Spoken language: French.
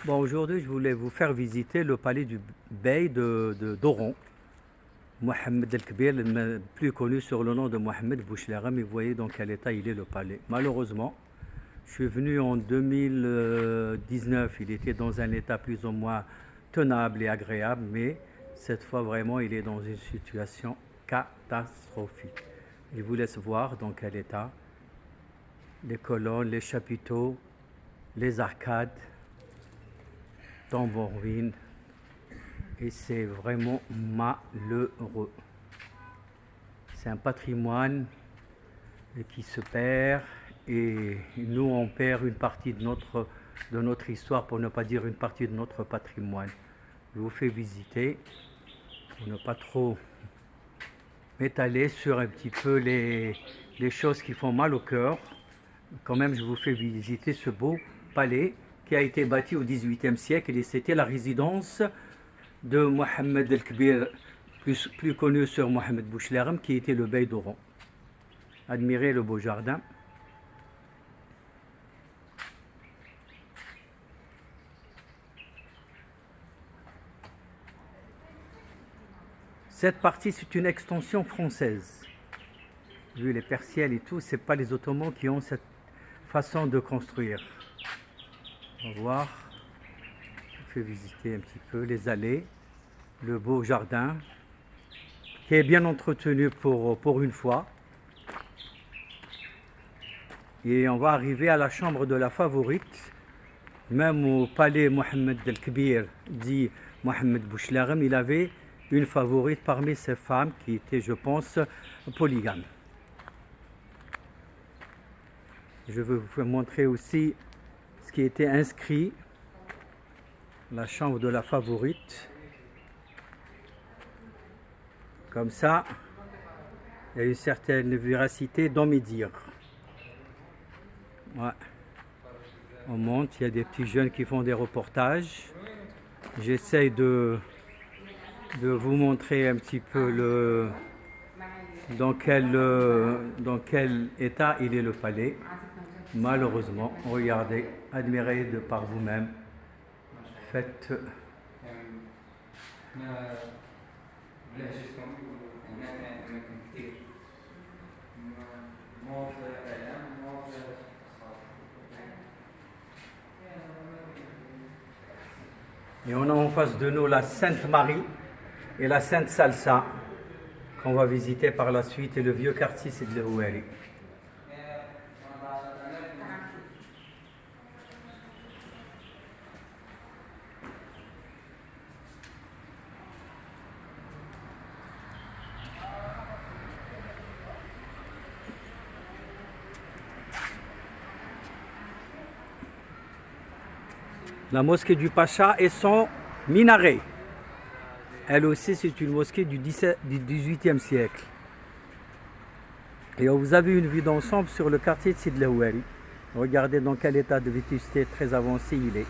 Bon, aujourd'hui, je voulais vous faire visiter le palais du bey d'Oran, Mohammed el-Kbir, plus connu sur le nom de Mohammed Bouchleram. Et vous voyez dans quel état il est le palais. Malheureusement, je suis venu en 2019, il était dans un état plus ou moins tenable et agréable, mais cette fois vraiment il est dans une situation catastrophique. Je vous laisse voir dans quel état les colonnes, les chapiteaux, les arcades tombent en ruine, et c'est vraiment malheureux. C'est un patrimoine qui se perd, et nous on perd une partie de notre histoire, pour ne pas dire une partie de notre patrimoine. Je vous fais visiter pour ne pas trop m'étaler sur un petit peu les choses qui font mal au cœur. Quand même, je vous fais visiter ce beau palais qui a été bâti au XVIIIe siècle, et c'était la résidence de Mohammed el-Kbir, plus connu sur Mohammed Bouchleram, qui était le bey d'Oran. Admirez le beau jardin. Cette partie, c'est une extension française. Vu les persiennes et tout, c'est pas les Ottomans qui ont cette façon de construire. On va voir. Je fais visiter un petit peu les allées, le beau jardin qui est bien entretenu pour une fois. Et on va arriver à la chambre de la favorite. Même au palais Mohammed el-Kbir, dit Mohammed Bouchleram, il avait une favorite parmi ses femmes qui était, je pense, polygame. Je vais vous montrer aussi ce qui était inscrit, la chambre de la favorite. Comme ça, il y a une certaine véracité dans mes dires. Ouais. On monte, il y a des petits jeunes qui font des reportages. J'essaye de vous montrer un petit peu dans quel état il est le palais. Malheureusement, regardez, admirez de par vous-même. Faites et on a en face de nous la Sainte Marie et la Sainte Salsa qu'on va visiter par la suite, et le vieux quartier c'est de Houari. La mosquée du Pacha et son minaret. Elle aussi, c'est une mosquée du XVIIIe siècle. Et vous avez une vue d'ensemble sur le quartier de Sidi El Houari. Regardez dans quel état de vétusté très avancé il est.